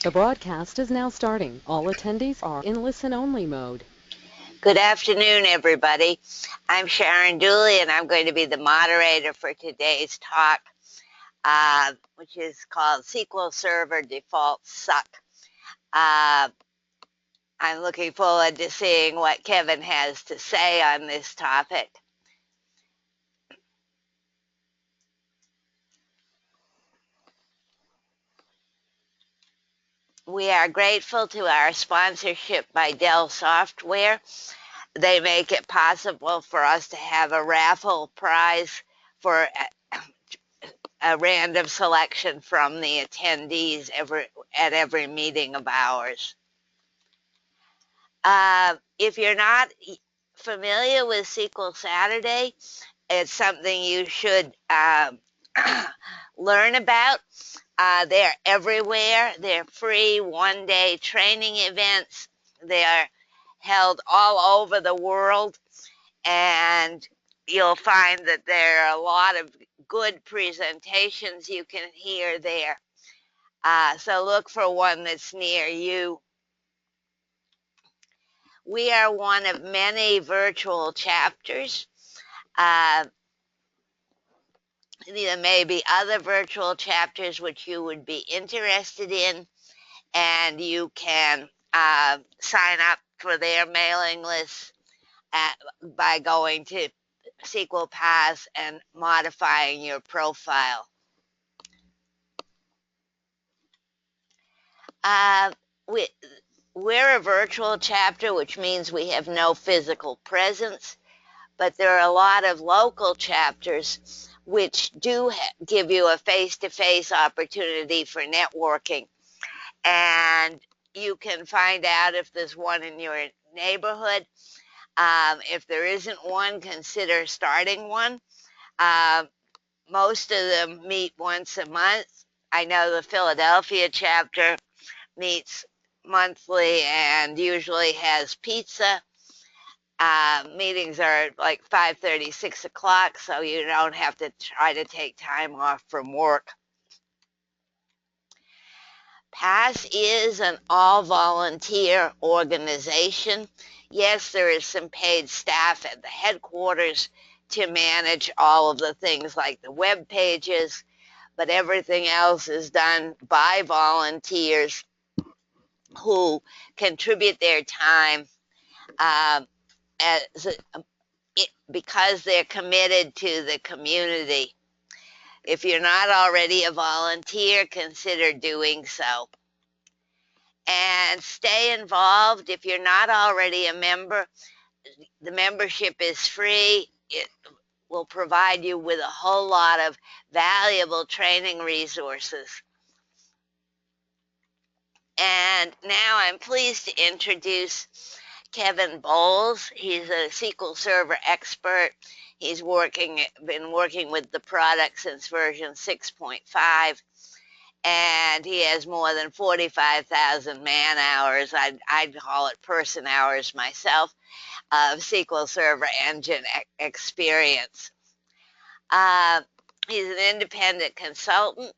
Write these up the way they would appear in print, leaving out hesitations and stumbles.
The broadcast is now starting. All attendees are in listen-only mode. Good afternoon, everybody. I'm Sharon Dooley, and I'm going to be the moderator for today's talk, which is called SQL Server Defaults Suck. I'm looking forward to seeing what Kevin has to say on this topic. We are grateful to our sponsorship by Dell Software. They make it possible for us to have a raffle prize for a random selection from the attendees at every meeting of ours. If you're not familiar with SQL Saturday, it's something you should learn about. They're everywhere. They're free one-day training events. They are held all over the world, and you'll find that there are a lot of good presentations you can hear there. So look for one that's near you. We are one of many virtual chapters. There may be other virtual chapters which you would be interested in, and you can sign up for their mailing list by going to SQL Pass and modifying your profile. We're a virtual chapter, which means we have no physical presence, but there are a lot of local chapters which do give you a face-to-face opportunity for networking. And you can find out if there's one in your neighborhood. If there isn't one, consider starting one. Most of them meet once a month. I know the Philadelphia chapter meets monthly and usually has pizza. Meetings are like 5:30, 6 o'clock, so you don't have to try to take time off from work. PASS is an all-volunteer organization. Yes, there is some paid staff at the headquarters to manage all of the things like the web pages, but everything else is done by volunteers who contribute their time because they're committed to the community. If you're not already a volunteer, consider doing so. And stay involved. If you're not already a member, the membership is free. It will provide you with a whole lot of valuable training resources. And now I'm pleased to introduce Kevin Bowles. He's a SQL Server expert. He's been working with the product since version 6.5, and he has more than 45,000 man-hours, I'd call it person hours myself, of SQL Server Engine experience. He's an independent consultant,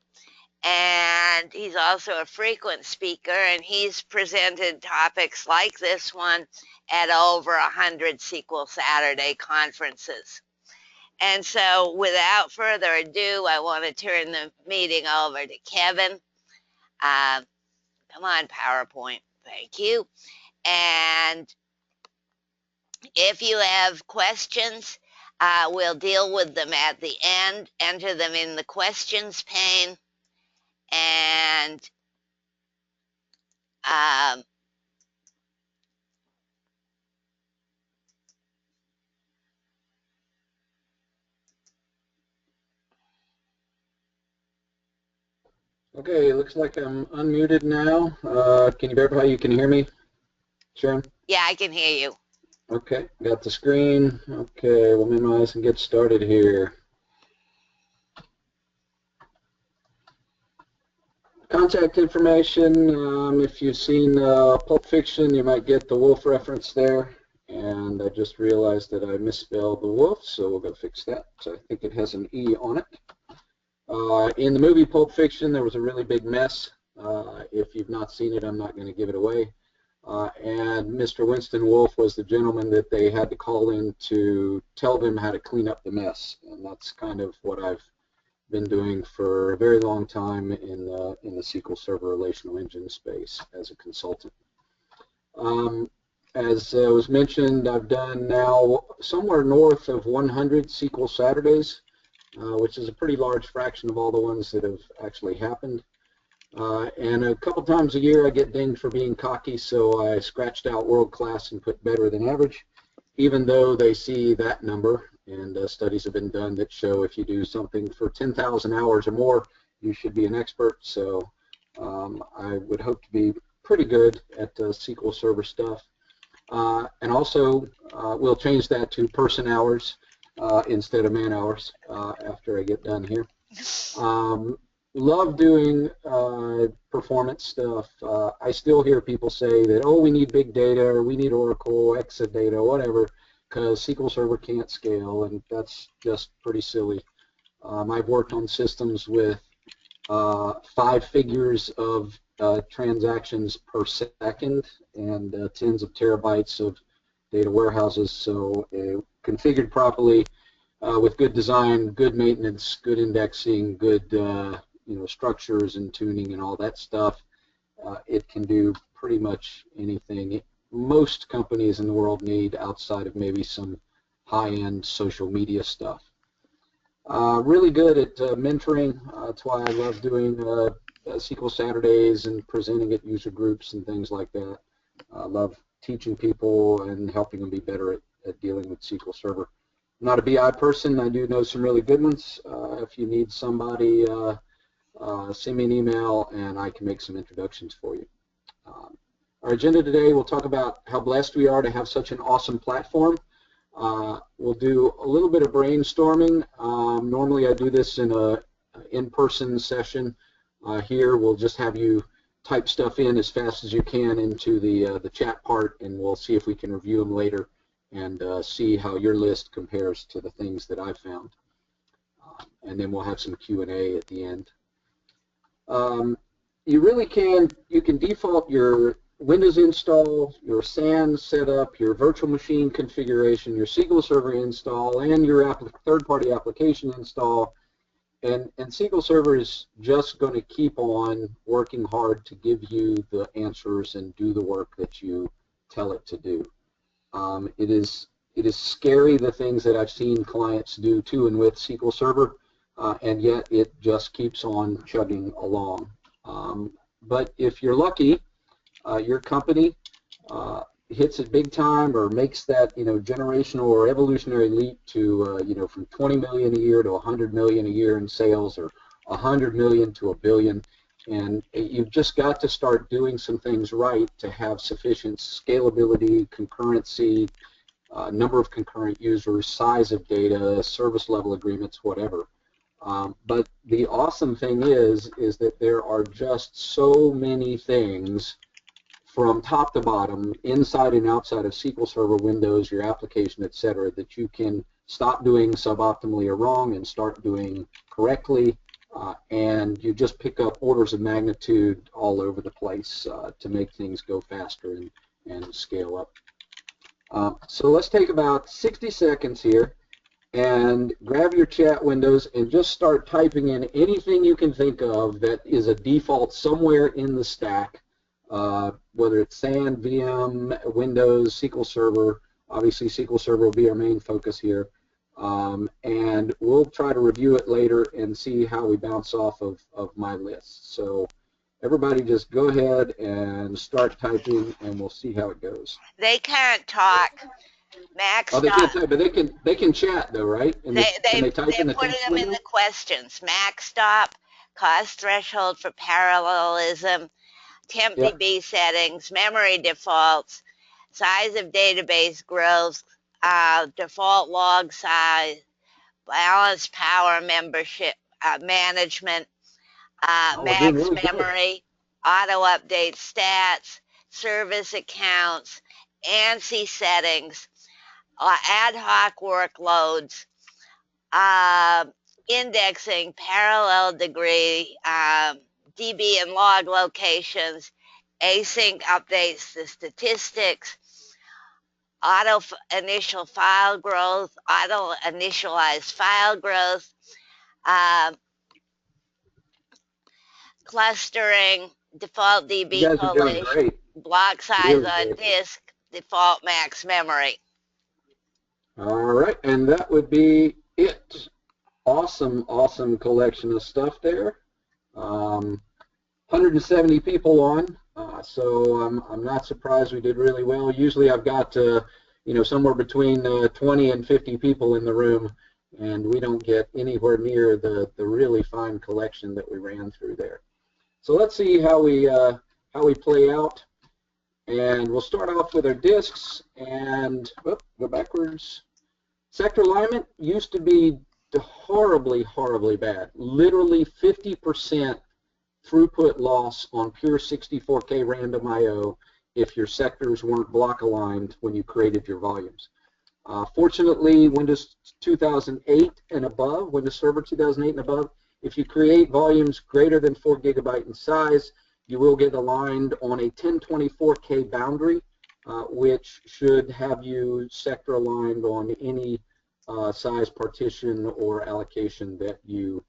and he's also a frequent speaker, and he's presented topics like this one at over 100 SQL Saturday conferences. And so without further ado, I want to turn the meeting over to Kevin. Come on, PowerPoint. Thank you. And if you have questions, we'll deal with them at the end. Enter them in the questions pane. And okay, looks like I'm unmuted now. Can you verify you can hear me, Sharon? Yeah, I can hear you. Okay, got the screen. Okay, we'll minimize and get started here. Contact information, if you've seen Pulp Fiction, you might get the wolf reference there. And I just realized that I misspelled the wolf, so we'll go fix that. So I think it has an E on it. In the movie Pulp Fiction, there was a really big mess If you've not seen it, I'm not going to give it away. And Mr. Winston Wolfe was the gentleman that they had to call in to tell them how to clean up the mess. And that's kind of what I've been doing for a very long time in the SQL Server Relational Engine space as a consultant. As was mentioned, I've done now somewhere north of 100 SQL Saturdays, which is a pretty large fraction of all the ones that have actually happened. And a couple times a year I get dinged for being cocky, so I scratched out world class and put better than average, even though they see that number. And studies have been done that show if you do something for 10,000 hours or more, you should be an expert. So I would hope to be pretty good at SQL Server stuff. And also, we'll change that to person hours instead of man hours after I get done here. Love doing performance stuff. I still hear people say that, oh, we need big data, or we need Oracle, Exadata, whatever, because SQL Server can't scale, and that's just pretty silly. I've worked on systems with 5 figures of transactions per second and tens of terabytes of data warehouses, so configured properly with good design, good maintenance, good indexing, good structures and tuning and all that stuff, it can do pretty much anything most companies in the world need outside of maybe some high-end social media stuff. Really good at mentoring. That's why I love doing SQL Saturdays and presenting at user groups and things like that. I love teaching people and helping them be better at dealing with SQL Server. I'm not a BI person. I do know some really good ones. If you need somebody, send me an email and I can make some introductions for you. Our agenda today, we'll talk about how blessed we are to have such an awesome platform. We'll do a little bit of brainstorming. Normally I do this in a in-person session. Here we'll just have you type stuff in as fast as you can into the chat part, and we'll see if we can review them later and see how your list compares to the things that I've found. And then we'll have some Q&A at the end. You can default your Windows install, your SAN setup, your virtual machine configuration, your SQL Server install, and your third-party application install. And SQL Server is just going to keep on working hard to give you the answers and do the work that you tell it to do. It is scary, the things that I've seen clients do to and with SQL Server, and yet it just keeps on chugging along. But if you're lucky, your company hits it big time or makes that generational or evolutionary leap to from 20 million a year to 100 million a year in sales, or 100 million to a billion, and you've just got to start doing some things right to have sufficient scalability, concurrency, number of concurrent users, size of data, service level agreements, whatever. But the awesome thing is that there are just so many things from top to bottom, inside and outside of SQL Server, Windows, your application, etc., that you can stop doing suboptimally or wrong and start doing correctly, and you just pick up orders of magnitude all over the place to make things go faster and scale up. So let's take about 60 seconds here and grab your chat windows and just start typing in anything you can think of that is a default somewhere in the stack, whether it's SAN, VM, Windows, SQL Server. Obviously SQL Server will be our main focus here, and we'll try to review it later and see how we bounce off of my list. So everybody just go ahead and start typing and we'll see how it goes. They can't talk. Max, oh, they can't type, but they can chat though, right? And they're type in the putting text them in window? the questions. Max stop, cost threshold for parallelism, temp DB settings, memory defaults, size of database growth, default log size, balanced power membership management, max really memory, auto update stats, service accounts, ANSI settings, ad hoc workloads, indexing, parallel degree, DB and log locations, async updates to statistics, auto initial file growth, auto initialized file growth, uh, clustering, default You DB guys are doing collation, great. block size Really on great. disk, default max memory. All right, and that would be it. Awesome, awesome collection of stuff there. 170 people on, so I'm not surprised we did really well. Usually I've got somewhere between 20 and 50 people in the room, and we don't get anywhere near the really fine collection that we ran through there. So let's see how we play out, and we'll start off with our disks and go backwards. Sector alignment used to be horribly, horribly bad. Literally 50% throughput loss on pure 64K random I/O if your sectors weren't block aligned when you created your volumes. Fortunately, Windows 2008 and above, Windows Server 2008 and above, if you create volumes greater than 4 GB in size, you will get aligned on a 1024K boundary, which should have you sector aligned on any size partition or allocation that you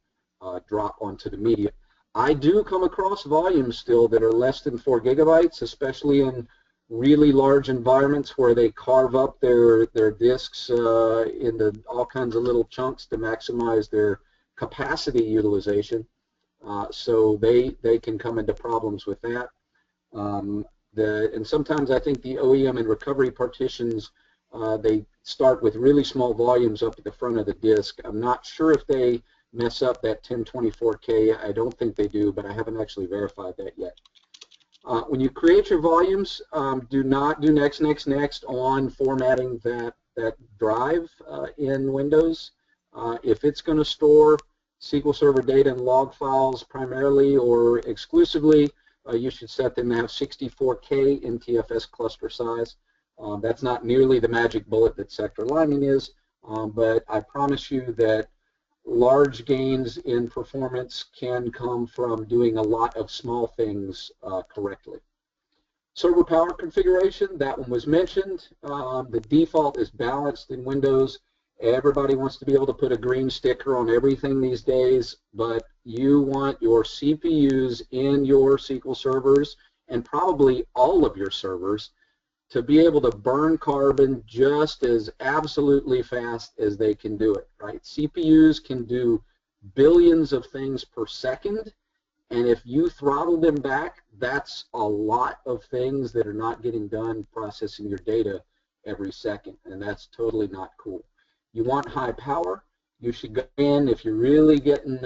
drop onto the media. I do come across volumes still that are less than 4 GB, especially in really large environments where they carve up their disks into all kinds of little chunks to maximize their capacity utilization. So they can come into problems with that. And sometimes I think the OEM and recovery partitions, they start with really small volumes up at the front of the disk. I'm not sure if they mess up that 1024K. I don't think they do, but I haven't actually verified that yet. When you create your volumes, do not do next on formatting that drive in Windows. If it's going to store SQL Server data and log files primarily or exclusively, you should set them to have 64K NTFS cluster size. That's not nearly the magic bullet that sector alignment is, but I promise you that large gains in performance can come from doing a lot of small things correctly. Server power configuration, that one was mentioned. The default is balanced in Windows. Everybody wants to be able to put a green sticker on everything these days, but you want your CPUs in your SQL servers and probably all of your servers to be able to burn carbon just as absolutely fast as they can do it, right? CPUs can do billions of things per second, and if you throttle them back, that's a lot of things that are not getting done processing your data every second, and that's totally not cool. You want high power. You should go in, if you're really getting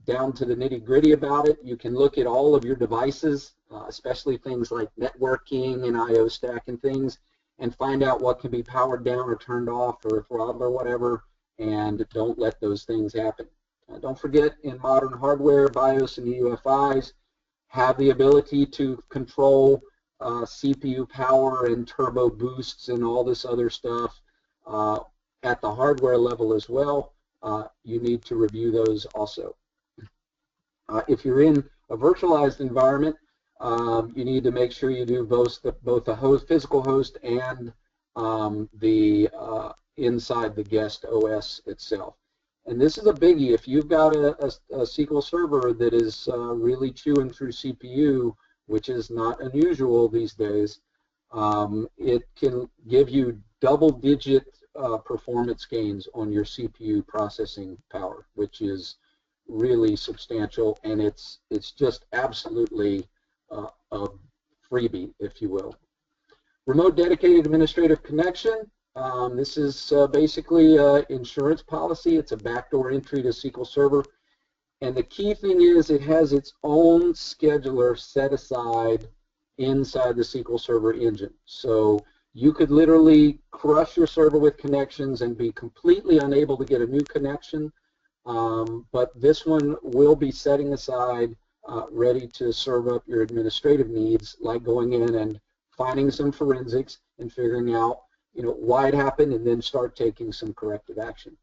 down to the nitty-gritty about it, you can look at all of your devices, especially things like networking and I/O stack and things, and find out what can be powered down or turned off or throttled or whatever, and don't let those things happen. Don't forget, in modern hardware, BIOS and UEFIs have the ability to control CPU power and turbo boosts and all this other stuff at the hardware level as well. You need to review those also. If you're in a virtualized environment, you need to make sure you do both the host, physical host and the inside the guest OS itself. And this is a biggie. If you've got a SQL Server that is really chewing through CPU, which is not unusual these days, it can give you double-digit performance gains on your CPU processing power, which is really substantial, and it's just absolutely a freebie, if you will. Remote dedicated administrative connection. This is basically insurance policy. It's a backdoor entry to SQL Server, and the key thing is it has its own scheduler set aside inside the SQL Server engine. So you could literally crush your server with connections and be completely unable to get a new connection, but this one will be setting aside ready to serve up your administrative needs, like going in and finding some forensics and figuring out why it happened, and then start taking some corrective action.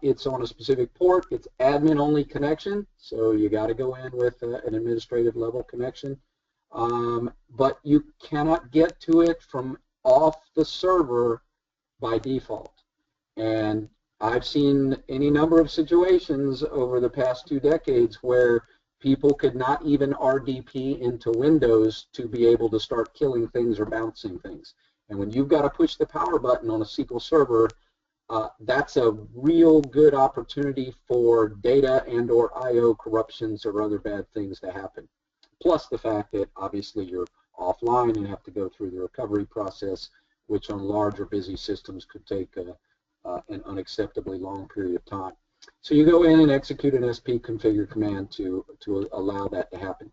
It's on a specific port. It's admin-only connection, so you got to go in with an administrative level connection. But you cannot get to it from off the server by default. And I've seen any number of situations over the past 2 decades where people could not even RDP into Windows to be able to start killing things or bouncing things. And when you've got to push the power button on a SQL Server, that's a real good opportunity for data and or I/O corruptions or other bad things to happen. Plus the fact that obviously you're offline and have to go through the recovery process, which on large or busy systems could take an unacceptably long period of time. So you go in and execute an SP configure command to allow that to happen.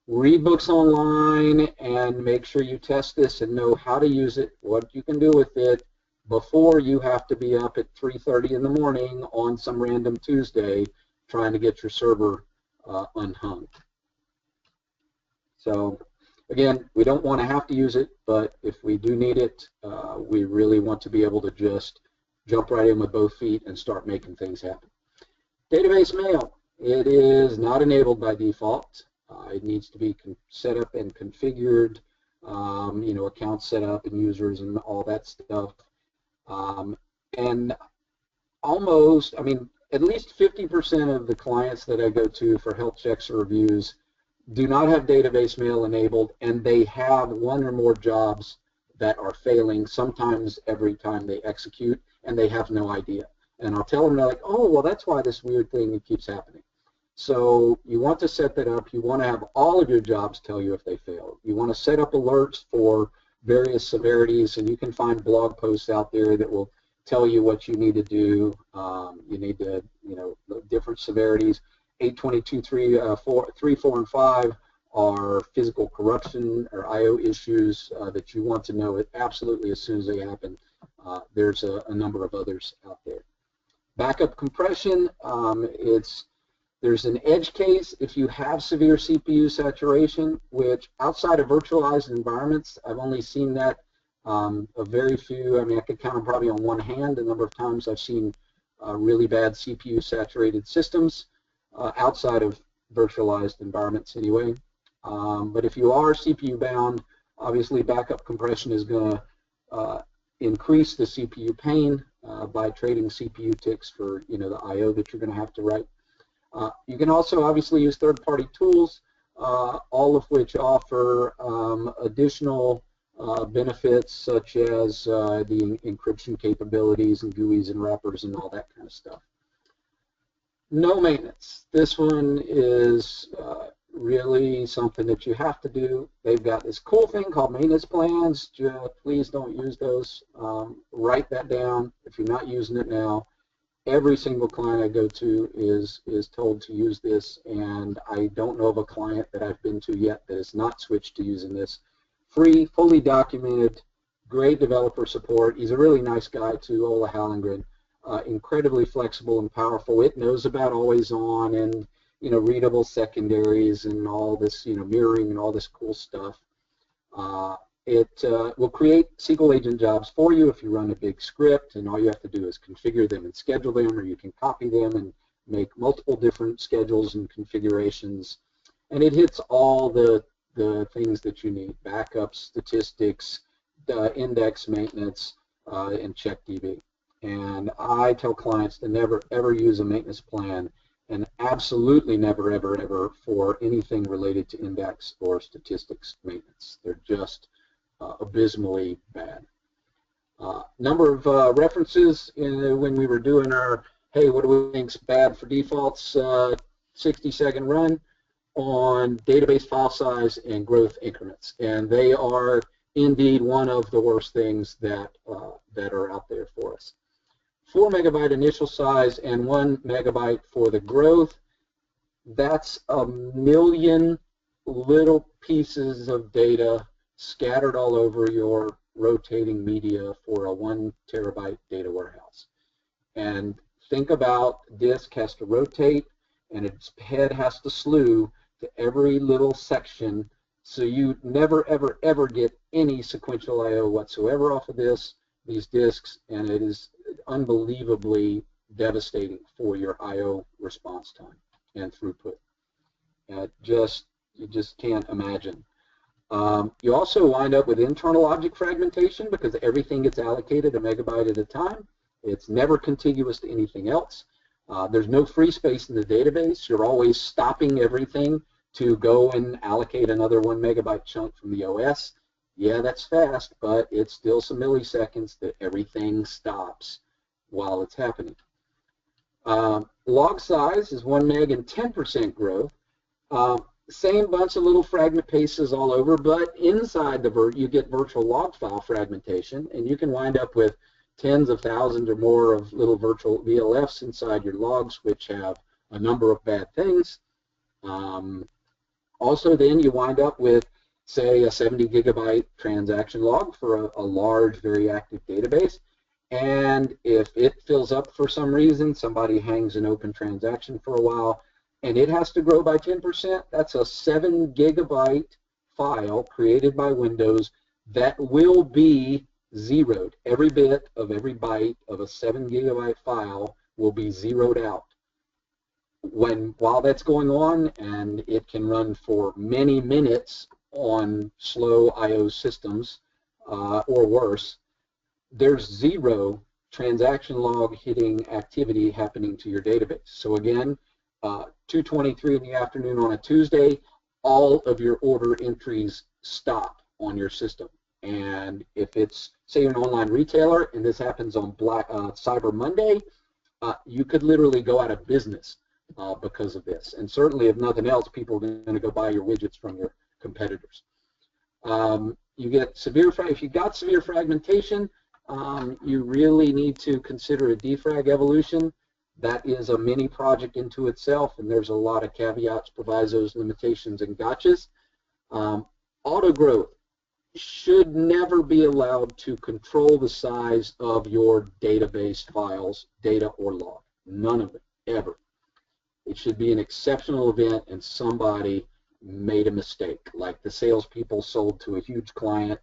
Read books online and make sure you test this and know how to use it, what you can do with it, before you have to be up at 3:30 in the morning on some random Tuesday trying to get your server unhung. So again, we don't want to have to use it, but if we do need it, we really want to be able to just jump right in with both feet and start making things happen. Database mail. It is not enabled by default. It needs to be set up and configured, you know, accounts set up and users and all that stuff. And almost, I mean, at least 50% of the clients that I go to for health checks or reviews do not have database mail enabled, and they have one or more jobs that are failing sometimes every time they execute, and they have no idea. And I'll tell them, they're like, oh, well, that's why this weird thing keeps happening. So you want to set that up. You want to have all of your jobs tell you if they fail. You want to set up alerts for various severities, and you can find blog posts out there that will tell you what you need to do. You need to, you know, different severities. 822.3, 4, and 5 are physical corruption or I/O issues that you want to know it absolutely as soon as they happen. There's a number of others out there. Backup compression, there's an edge case if you have severe CPU saturation, which outside of virtualized environments, I've only seen that a very few. I mean, I could count them probably on one hand the number of times I've seen really bad CPU saturated systems outside of virtualized environments anyway. But if you are CPU bound, obviously backup compression is going to increase the CPU pain by trading CPU ticks for, you know, the I/O that you're going to have to write. You can also obviously use third-party tools, all of which offer additional benefits such as the encryption capabilities and GUIs and wrappers and all that kind of stuff. No maintenance. This one is really something that you have to do. They've got this cool thing called maintenance plans. Please don't use those. Write that down if you're not using it now. Every single client I go to is told to use this, and I don't know of a client that I've been to yet that has not switched to using this. Free, fully documented, great developer support. He's a really nice guy too, Ola Hallengren. Incredibly flexible and powerful. It knows about always on and, you know, readable secondaries and all this, you know, mirroring and all this cool stuff. It will create SQL agent jobs for you if you run a big script, and all you have to do is configure them and schedule them, or you can copy them and make multiple different schedules and configurations. And it hits all the things that you need: backups, statistics, index maintenance, and CheckDB. And I tell clients to never, ever use a maintenance plan, and absolutely never, ever, ever for anything related to index or statistics maintenance. They're just abysmally bad. Number of references when we were doing our, hey, what do we think's bad for defaults 60-second run on database file size and growth increments, and they are indeed one of the worst things that that are out there for us. 4 megabyte initial size and 1 megabyte for the growth. That's a million little pieces of data scattered all over your rotating media for a 1 terabyte data warehouse. And think about disk has to rotate, and its head has to slew to every little section, so you never, ever, ever get any sequential I/O whatsoever off of these disks, and it is unbelievably devastating for your I/O response time and throughput. You just can't imagine. You also wind up with internal object fragmentation because everything gets allocated a megabyte at a time. It's never contiguous to anything else. There's no free space in the database. You're always stopping everything to go and allocate another 1 megabyte chunk from the OS. Yeah, that's fast, but it's still some milliseconds that everything stops while it's happening. Log size is 1 meg and 10% growth. Same bunch of little fragment pastes all over, but inside the you get virtual log file fragmentation, and you can wind up with tens of thousands or more of little virtual VLFs inside your logs, which have a number of bad things. Also, then you wind up with, say, a 70 gigabyte transaction log for a large, very active database. And if it fills up for some reason, somebody hangs an open transaction for a while, and it has to grow by 10%, that's a 7 gigabyte file created by Windows that will be zeroed. Every bit of every byte of a 7 gigabyte file will be zeroed out. While that's going on, and it can run for many minutes on slow I/O systems or worse, there's zero transaction log hitting activity happening to your database. So again, 2:23 in the afternoon on a Tuesday, all of your order entries stop on your system. And if it's, say, an online retailer, and this happens on Cyber Monday, you could literally go out of business because of this. And certainly, if nothing else, people are going to go buy your widgets from your competitors. You get severe, if you've got severe fragmentation, you really need to consider a defrag evolution. That is a mini project into itself, and there's a lot of caveats, provisos, limitations, and gotchas. Auto growth should never be allowed to control the size of your database files, data or log. None of it, ever. It should be an exceptional event, and somebody made a mistake, like the salespeople sold to a huge client,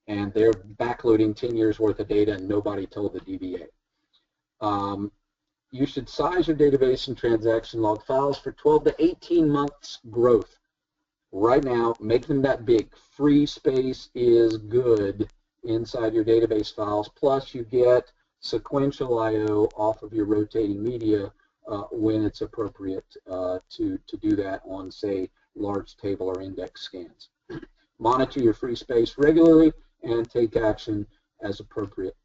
and they're backloading 10 years worth of data, and nobody told the DBA. You should size your database and transaction log files for 12 to 18 months growth. Right now, make them that big. Free space is good inside your database files, plus you get sequential I/O off of your rotating media when it's appropriate to do that on, say, large table or index scans. Monitor your free space regularly and take action as appropriate.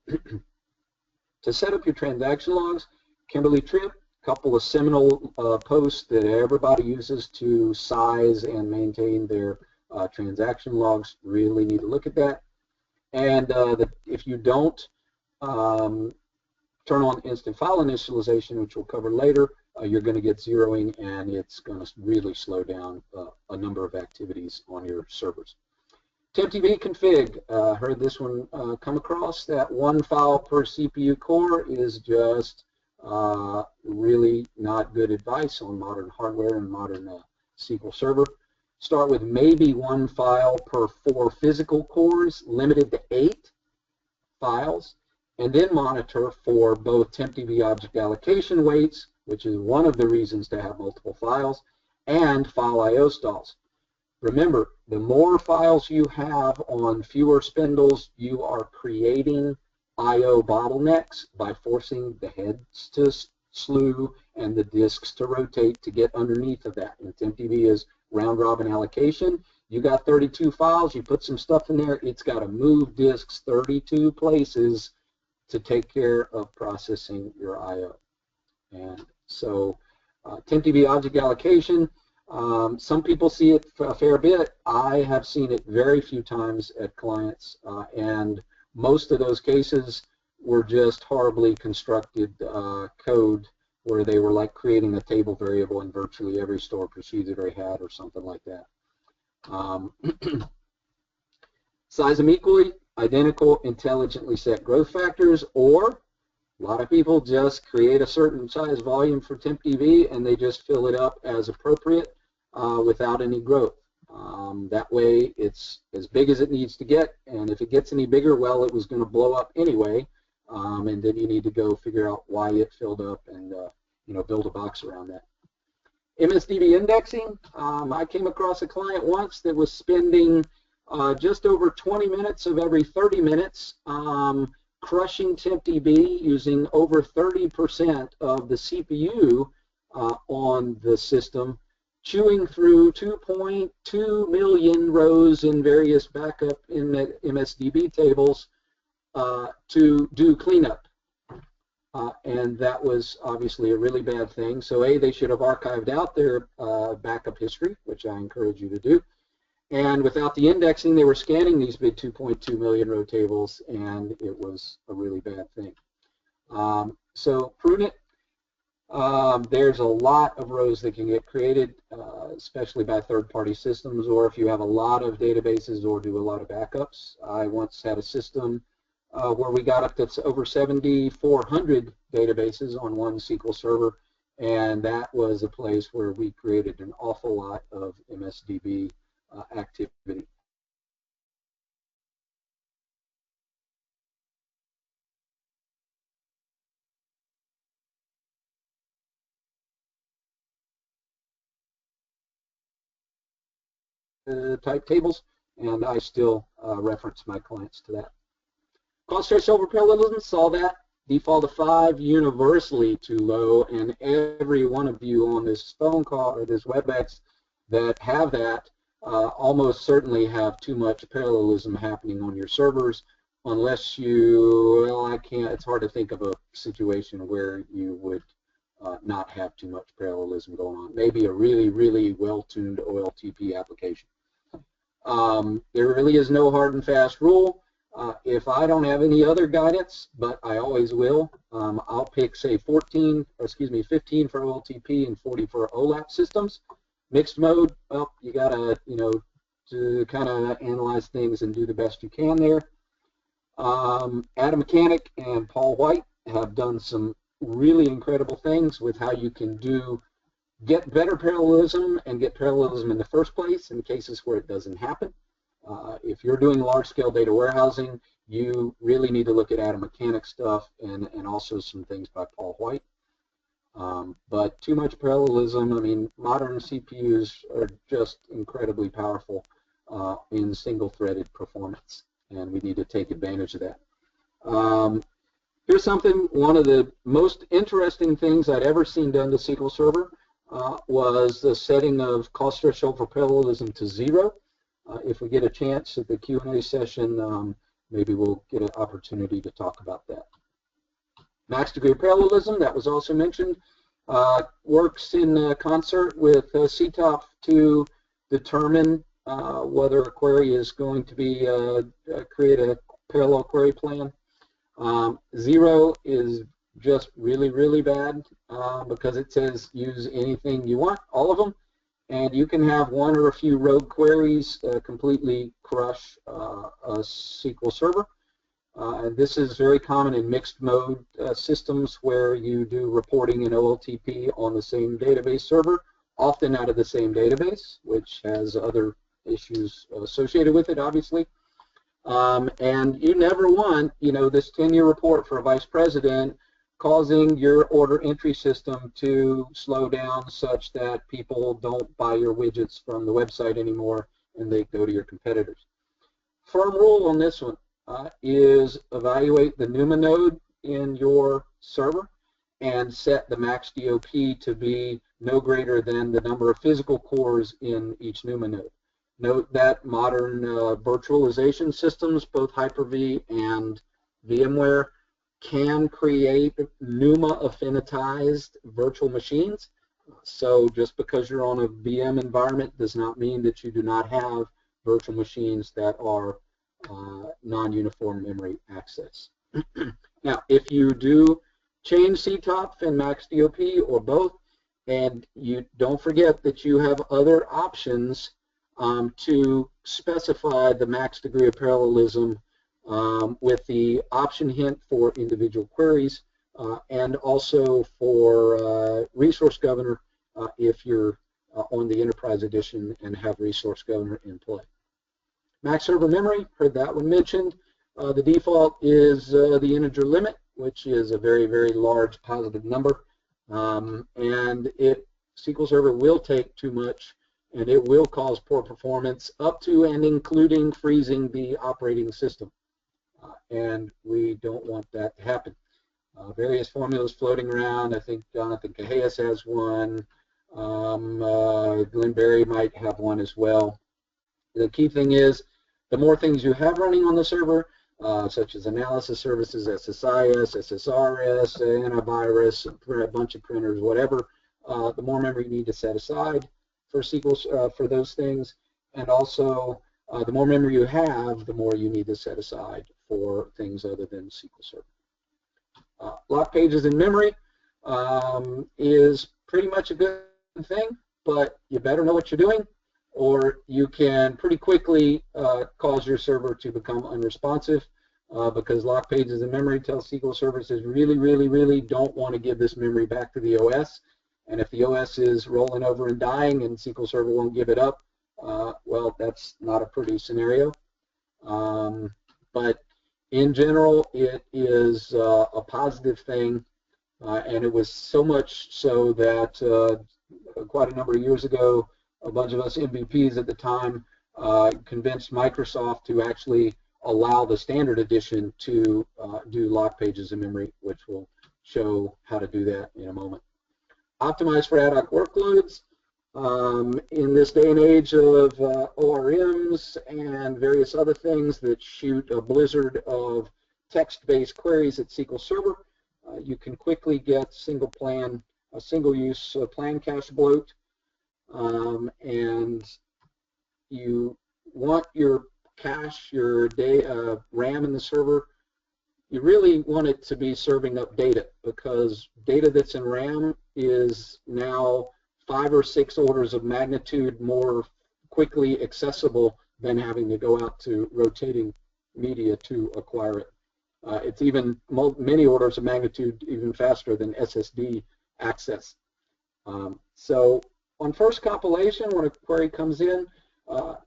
To set up your transaction logs, Kimberly Tripp, a couple of seminal posts that everybody uses to size and maintain their transaction logs. Really need to look at that. And if you don't turn on instant file initialization, which we'll cover later, you're going to get zeroing, and it's going to really slow down a number of activities on your servers. TempDB config, heard this one come across, that one file per CPU core is just really not good advice on modern hardware and modern SQL Server. Start with maybe one file per 4 physical cores, limited to 8 files, and then monitor for both TempDB object allocation weights, which is one of the reasons to have multiple files, and file I/O stalls. Remember, the more files you have on fewer spindles, you are creating I/O bottlenecks by forcing the heads to slew and the disks to rotate to get underneath of that. And TempDB is round-robin allocation. You got 32 files, you put some stuff in there, it's got to move disks 32 places to take care of processing your I/O. And so TempDB object allocation, some people see it a fair bit. I have seen it very few times at clients, and most of those cases were just horribly constructed code where they were like creating a table variable in virtually every stored procedure they had or something like that. Size them equally, identical, intelligently set growth factors, or a lot of people just create a certain size volume for TempDB and they just fill it up as appropriate without any growth. That way it's as big as it needs to get, and if it gets any bigger, well, it was going to blow up anyway, and then you need to go figure out why it filled up and build a box around that. MSDB indexing. I came across a client once that was spending just over 20 minutes of every 30 minutes crushing TempDB using over 30% of the CPU on the system, chewing through 2.2 million rows in various backup MSDB tables to do cleanup. And that was obviously a really bad thing. So they should have archived out their backup history, which I encourage you to do. And without the indexing, they were scanning these big 2.2 million row tables, and it was a really bad thing. So prudent. There's a lot of rows that can get created, especially by third-party systems, or if you have a lot of databases or do a lot of backups. I once had a system where we got up to over 7,400 databases on one SQL server, and that was a place where we created an awful lot of MSDB activity. Type tables, and I still reference my clients to that. Cost threshold for parallelism, saw that. Default of 5, universally too low, and every one of you on this phone call or this WebEx that have that almost certainly have too much parallelism happening on your servers, unless you, well, it's hard to think of a situation where you would not have too much parallelism going on. Maybe a really, really well-tuned OLTP application. There really is no hard and fast rule. If I don't have any other guidance, but I always will, I'll pick, say, 15 for OLTP and 40 for OLAP systems. Mixed mode, well, you gotta, to kind of analyze things and do the best you can there. Adam Mechanic and Paul White have done some really incredible things with how you can get better parallelism and get parallelism in the first place in cases where it doesn't happen. If you're doing large-scale data warehousing, you really need to look at Adam Mechanic stuff and also some things by Paul White. But too much parallelism, I mean, modern CPUs are just incredibly powerful in single-threaded performance, and we need to take advantage of that. Here's something, one of the most interesting things I'd ever seen done to SQL Server was the setting of cost threshold for parallelism to 0. If we get a chance at the Q&A session, maybe we'll get an opportunity to talk about that. Max degree parallelism, that was also mentioned, works in concert with CTOP to determine whether a query is going to be create a parallel query plan. 0 is just really, really bad because it says use anything you want, all of them, and you can have one or a few rogue queries completely crush a SQL server. And this is very common in mixed mode systems where you do reporting in OLTP on the same database server, often out of the same database, which has other issues associated with it, obviously. And you never want, this 10-year report for a vice president causing your order entry system to slow down such that people don't buy your widgets from the website anymore and they go to your competitors. Firm rule on this one is evaluate the NUMA node in your server and set the max DOP to be no greater than the number of physical cores in each NUMA node. Note that modern virtualization systems, both Hyper-V and VMware, can create NUMA affinitized virtual machines. So just because you're on a VM environment does not mean that you do not have virtual machines that are non-uniform memory access. Now, if you do change CTOP and max DOP or both, and you don't forget that you have other options to specify the max degree of parallelism with the option hint for individual queries and also for resource governor if you're on the enterprise edition and have resource governor in play. Max server memory, heard that one mentioned. The default is the integer limit, which is a very, very large positive number. And SQL Server will take too much, and it will cause poor performance up to and including freezing the operating system. And we don't want that to happen. Various formulas floating around. I think Jonathan Casillas has one. Glenn Berry might have one as well. The key thing is, the more things you have running on the server, such as analysis services, SSIS, SSRS, antivirus, a bunch of printers, whatever, the more memory you need to set aside for SQL for those things, and also the more memory you have, the more you need to set aside for things other than SQL Server. Lock pages in memory is pretty much a good thing, but you better know what you're doing, or you can pretty quickly cause your server to become unresponsive because lock pages in memory tell SQL services really don't want to give this memory back to the OS. And if the OS is rolling over and dying and SQL Server won't give it up, well, that's not a pretty scenario. But in general, it is a positive thing, and it was so much so that quite a number of years ago, a bunch of us MVPs at the time convinced Microsoft to actually allow the standard edition to do lock pages in memory, which we'll show how to do that in a moment. Optimize for ad hoc workloads. In this day and age of ORMs and various other things that shoot a blizzard of text-based queries at SQL Server, you can quickly get a single-use plan cache bloat, and you want your cache, your RAM in the server, you really want it to be serving up data, because data that's in RAM is now 5 or 6 orders of magnitude more quickly accessible than having to go out to rotating media to acquire it. It's even many orders of magnitude even faster than SSD access. So on first compilation, when a query comes in,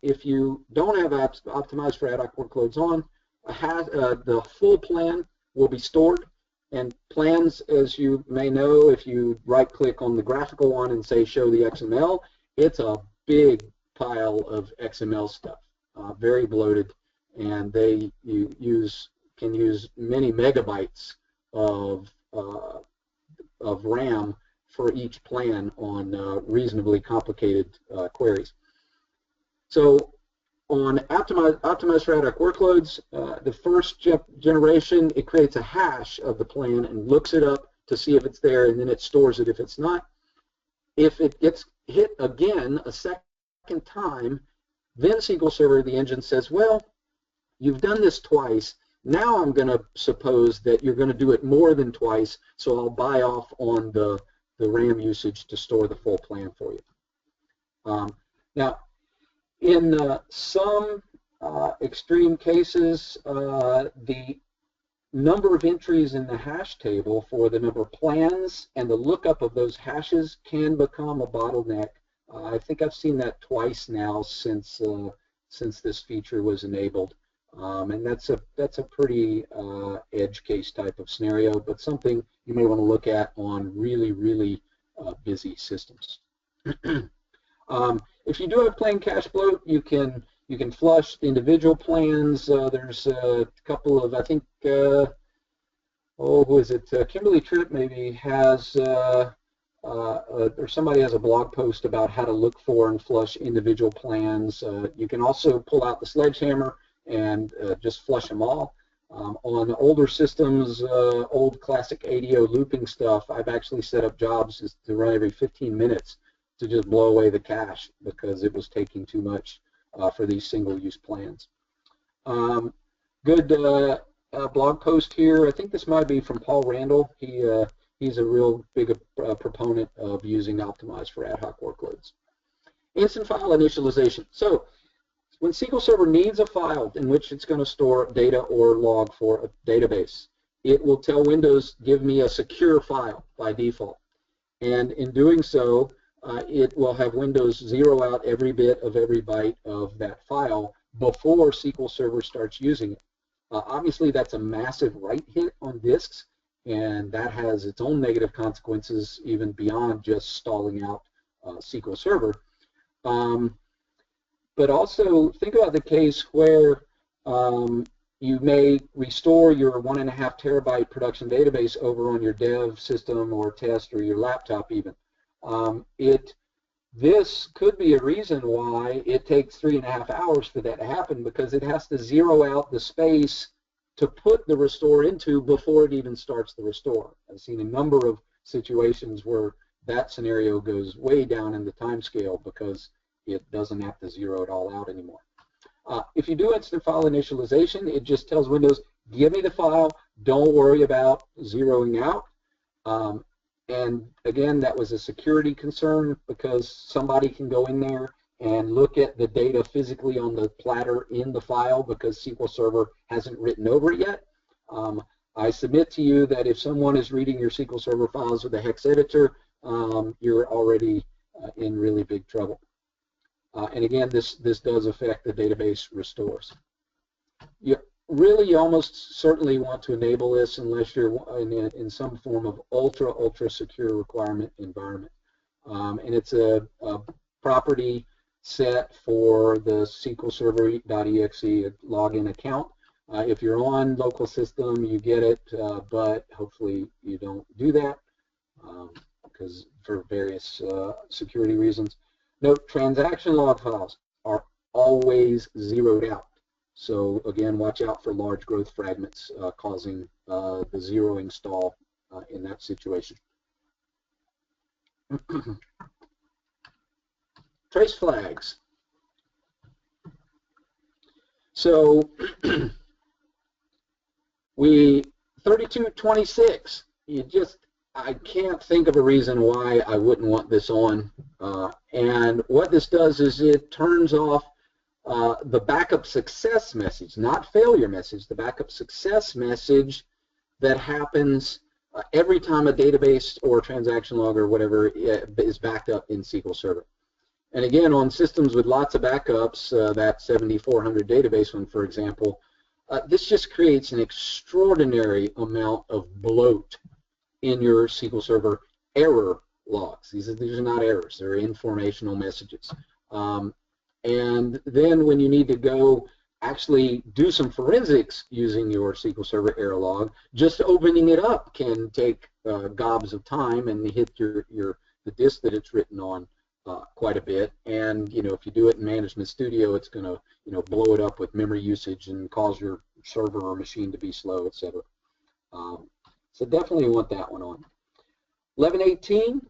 if you don't have optimized for ad hoc workloads on, the full plan will be stored. And plans, as you may know, if you right-click on the graphical one and say Show the XML, it's a big pile of XML stuff, very bloated, and can use many megabytes of RAM for each plan on reasonably complicated queries. So on optimized for ad hoc workloads, the first generation, it creates a hash of the plan and looks it up to see if it's there, and then it stores it if it's not. If it gets hit again a second time, then SQL Server, the engine, says, well, you've done this twice. Now I'm going to suppose that you're going to do it more than twice, so I'll buy off on the RAM usage to store the full plan for you. Now, in some extreme cases, the number of entries in the hash table for the number of plans and the lookup of those hashes can become a bottleneck. I think I've seen that twice now since this feature was enabled, and that's a pretty edge case type of scenario, but something you may want to look at on really busy systems. If you do have plan cache bloat, you can flush the individual plans. There's a couple of, I think, who is it? Kimberly Tripp maybe has, or somebody has a blog post about how to look for and flush individual plans. You can also pull out the sledgehammer and just flush them all. On older systems, old classic ADO looping stuff, I've actually set up jobs to run every 15 minutes to just blow away the cache because it was taking too much for these single-use plans. Good blog post here. I think this might be from Paul Randall. He's a real big proponent of using optimized for ad hoc workloads. Instant file initialization. So when SQL Server needs a file in which it's going to store data or log for a database, it will tell Windows, give me a secure file by default. And in doing so, it will have Windows zero out every bit of every byte of that file before SQL Server starts using it. Obviously, that's a massive write hit on disks, and that has its own negative consequences even beyond just stalling out SQL Server. But also think about the case where you may restore your 1.5 terabyte production database over on your dev system or test or your laptop even. This could be a reason why it takes 3.5 hours for that to happen, because it has to zero out the space to put the restore into before it even starts the restore. I've seen a number of situations where that scenario goes way down in the time scale because it doesn't have to zero it all out anymore. If you do instant file initialization, it just tells Windows, give me the file, don't worry about zeroing out. And again, that was a security concern because somebody can go in there and look at the data physically on the platter in the file because SQL Server hasn't written over it yet. I submit to you that if someone is reading your SQL Server files with a hex editor, you're already in really big trouble. And again, this does affect the database restores. You almost certainly want to enable this unless you're in some form of ultra secure requirement environment. And it's a property set for the SQL Server.exe login account. If you're on local system, you get it, but hopefully you don't do that because for various security reasons. Note, transaction log files are always zeroed out. So again, watch out for large growth fragments causing the zeroing stall in that situation. Trace flags. So 3226, I can't think of a reason why I wouldn't want this on. And what this does is it turns off the backup success message, not failure message, the backup success message that happens every time a database or transaction log or whatever is backed up in SQL Server. And again, on systems with lots of backups, that 7400 database one, for example, this just creates an extraordinary amount of bloat in your SQL Server error logs. These are not errors, they're informational messages. And then when you need to go actually do some forensics using your SQL Server error log, just opening it up can take gobs of time and hit the disk that it's written on quite a bit. And if you do it in Management Studio, it's going to blow it up with memory usage and cause your server or machine to be slow, etc. So definitely want that one on. 1118,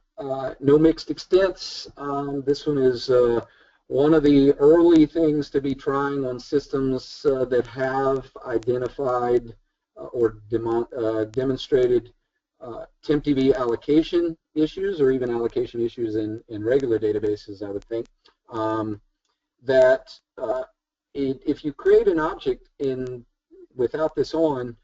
no mixed extents. This one is one of the early things to be trying on systems that have identified or demonstrated TempDB allocation issues, or even allocation issues in regular databases, I would think, that if you create an object without this on,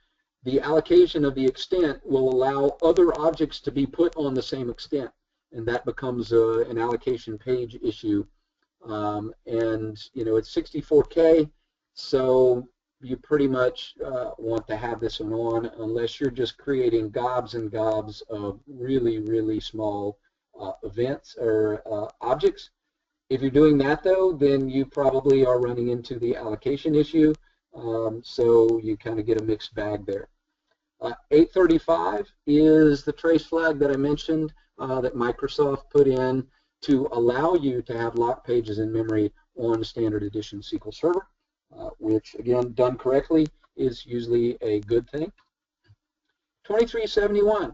the allocation of the extent will allow other objects to be put on the same extent, and that becomes an allocation page issue. And it's 64K, so you pretty much want to have this one on unless you're just creating gobs and gobs of really small events or objects. If you're doing that though, then you probably are running into the allocation issue, so you kind of get a mixed bag there. 835 is the trace flag that I mentioned that Microsoft put in to allow you to have lock pages in memory on standard edition SQL Server, which again, done correctly, is usually a good thing. 2371,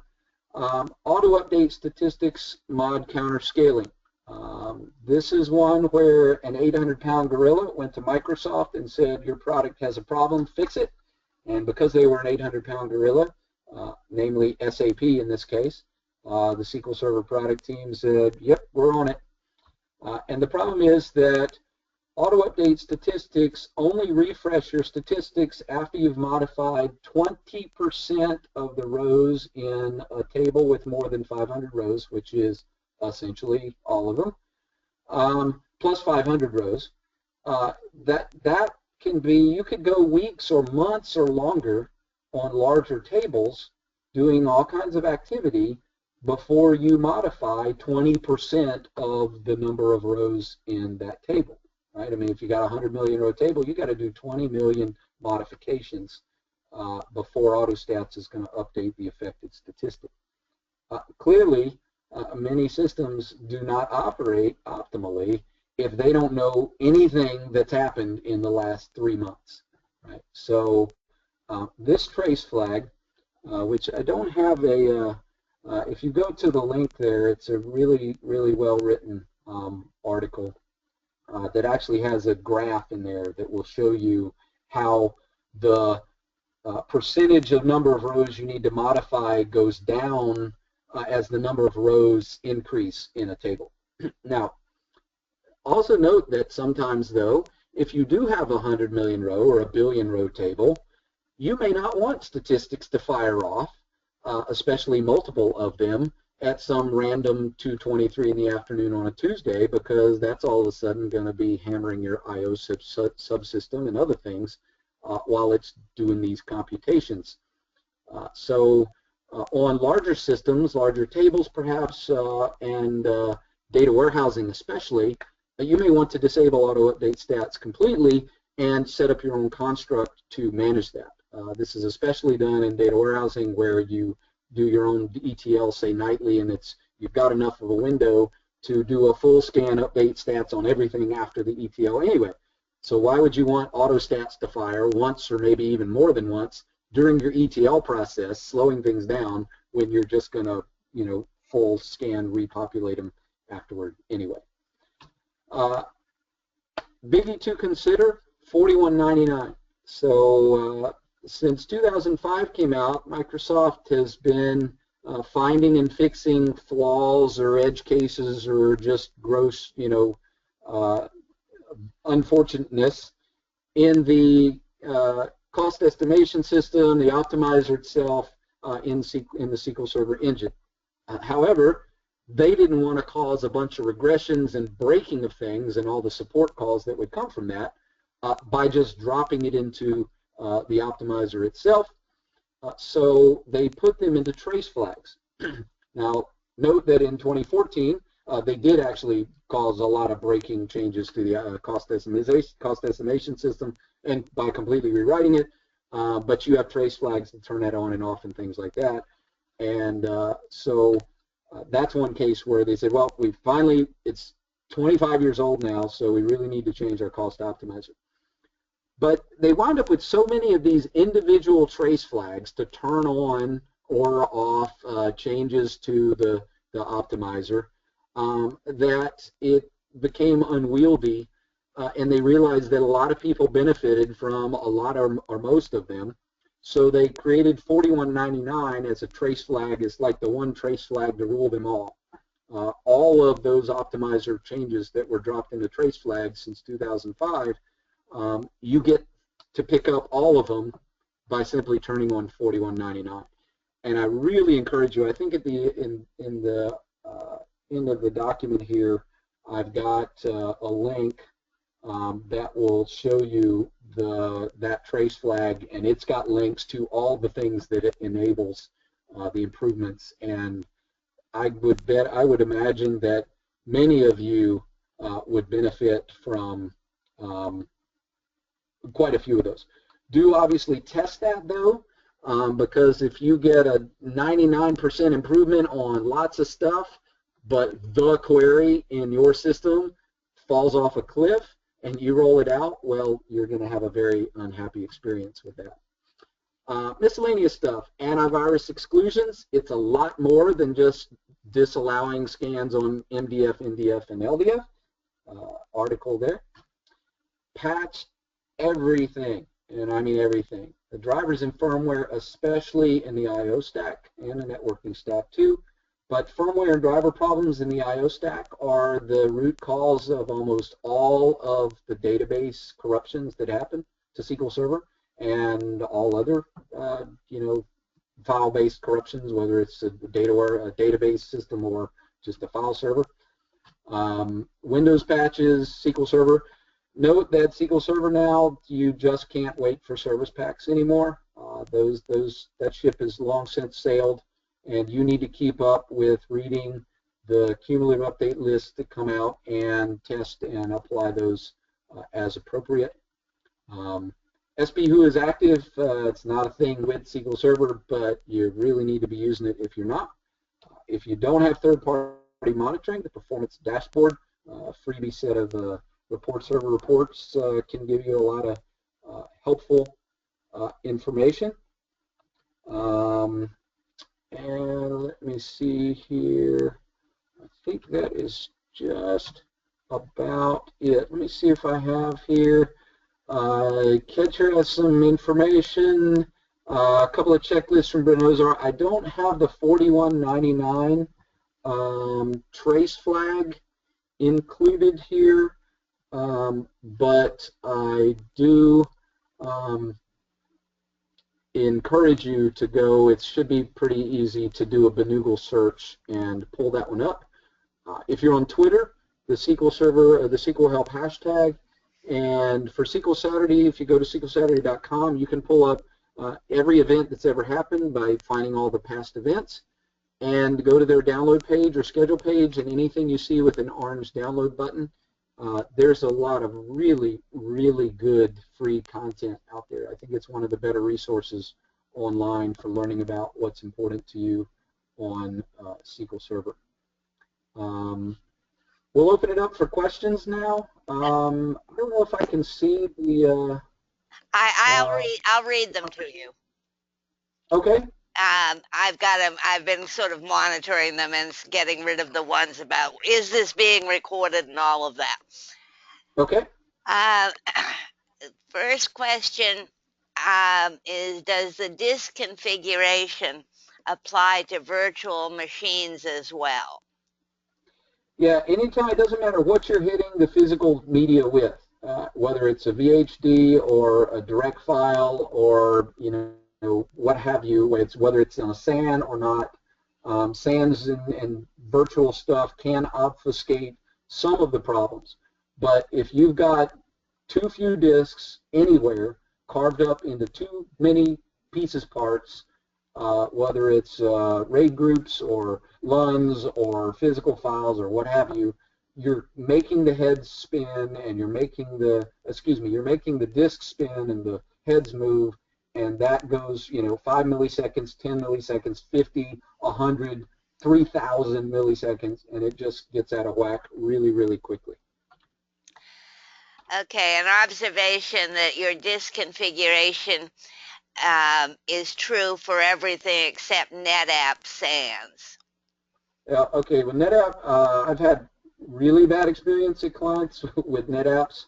auto update statistics mod counter scaling. This is one where an 800-pound gorilla went to Microsoft and said, your product has a problem, fix it. And because they were an 800-pound gorilla, namely SAP in this case, the SQL Server product team said, yep, we're on it. And the problem is that auto-update statistics only refresh your statistics after you've modified 20% of the rows in a table with more than 500 rows, which is essentially all of them, plus 500 rows. That can be, you could go weeks or months or longer on larger tables doing all kinds of activity before you modify 20% of the number of rows in that table, right? I mean, if you got a 100 million row table, you got to do 20 million modifications before AutoStats is going to update the affected statistic. Clearly, many systems do not operate optimally if they don't know anything that's happened in the last 3 months, right? So this trace flag, which I don't have a, if you go to the link there, it's a really, really well-written article that actually has a graph in there that will show you how the percentage of number of rows you need to modify goes down as the number of rows increase in a table. Now, also note that sometimes, though, if you do have a 100 million row or a billion row table, you may not want statistics to fire off, especially multiple of them, at some random 2:23 in the afternoon on a Tuesday, because that's all of a sudden going to be hammering your I/O subsystem and other things while it's doing these computations. So on larger systems, larger tables perhaps, and data warehousing especially, you may want to disable auto-update stats completely and set up your own construct to manage that. This is especially done in data warehousing where you do your own ETL, say nightly, and you've got enough of a window to do a full scan update stats on everything after the ETL anyway. So why would you want AutoStats to fire once or maybe even more than once during your ETL process, slowing things down when you're just going to, full scan repopulate them afterward anyway? Biggie to consider, 4199. So since 2005 came out, Microsoft has been finding and fixing flaws or edge cases or just gross, unfortunateness in the cost estimation system, the optimizer itself, in the SQL Server engine. However, they didn't want to cause a bunch of regressions and breaking of things and all the support calls that would come from that by just dropping it into the optimizer itself. So they put them into trace flags. Now, note that in 2014, they did actually cause a lot of breaking changes to the cost estimation system, and by completely rewriting it, but you have trace flags to turn that on and off and things like that. And so that's one case where they said, well, it's 25 years old now, so we really need to change our cost optimizer. But they wound up with so many of these individual trace flags to turn on or off changes to the optimizer that it became unwieldy, and they realized that a lot of people benefited from a lot or most of them. So they created 4199 as a trace flag. It's like the one trace flag to rule them all. All of those optimizer changes that were dropped into trace flags since 2005, you get to pick up all of them by simply turning on 4199. And I really encourage you. I think at the in the end of the document here, I've got a link that will show you that trace flag, and it's got links to all the things that it enables, the improvements. And I would imagine that many of you would benefit from quite a few of those. Do obviously test that though, because if you get a 99% improvement on lots of stuff, but the query in your system falls off a cliff and you roll it out, well, you're going to have a very unhappy experience with that. Miscellaneous stuff, antivirus exclusions, it's a lot more than just disallowing scans on MDF, NDF, and LDF. Article there. Patch everything, and I mean everything. The drivers and firmware, especially in the I/O stack and the networking stack too. But firmware and driver problems in the I/O stack are the root cause of almost all of the database corruptions that happen to SQL Server and all other, file-based corruptions, whether it's a database system or just a file server. Windows patches, SQL Server. Note that SQL Server now, you just can't wait for service packs anymore. That ship has long since sailed, and you need to keep up with reading the cumulative update lists that come out and test and apply those as appropriate. SB Who is active, it's not a thing with SQL Server, but you really need to be using it if you're not. If you don't have third-party monitoring, the performance dashboard, freebie set of report server reports can give you a lot of helpful information. And let me see here. I think that is just about it. Let me see if I have here. Ketcher has some information. A couple of checklists from Brenozar. I don't have the 4199 trace flag included here, but I do encourage you to go. It should be pretty easy to do a Benoogle search and pull that one up. If you're on Twitter, the SQL Server or the SQL Help hashtag, and for SQL Saturday, if you go to SQLSaturday.com, you can pull up every event that's ever happened by finding all the past events, and go to their download page or schedule page, and anything you see with an orange download button, there's a lot of really, really good free content out there. I think it's one of the better resources online for learning about what's important to you on SQL Server. We'll open it up for questions now. I don't know if I can see the. I'll read them to you. Okay. I've got them. I've been sort of monitoring them and getting rid of the ones about is this being recorded and all of that. Okay. First question is, does the disk configuration apply to virtual machines as well? Yeah, anytime, it doesn't matter what you're hitting the physical media with, whether it's a VHD or a direct file or, what have you, whether it's on a SAN or not. SANs and virtual stuff can obfuscate some of the problems. But if you've got too few disks anywhere carved up into too many pieces parts, whether it's RAID groups or LUNs or physical files or what have you, you're making the heads spin and you're making the disk spin and the heads move, and that goes 5 milliseconds, 10 milliseconds, 50, 100, 3,000 milliseconds, and it just gets out of whack really, really quickly. Okay, an observation that your disk configuration is true for everything except NetApp SANs. Okay, with NetApp, I've had really bad experience at clients with NetApps,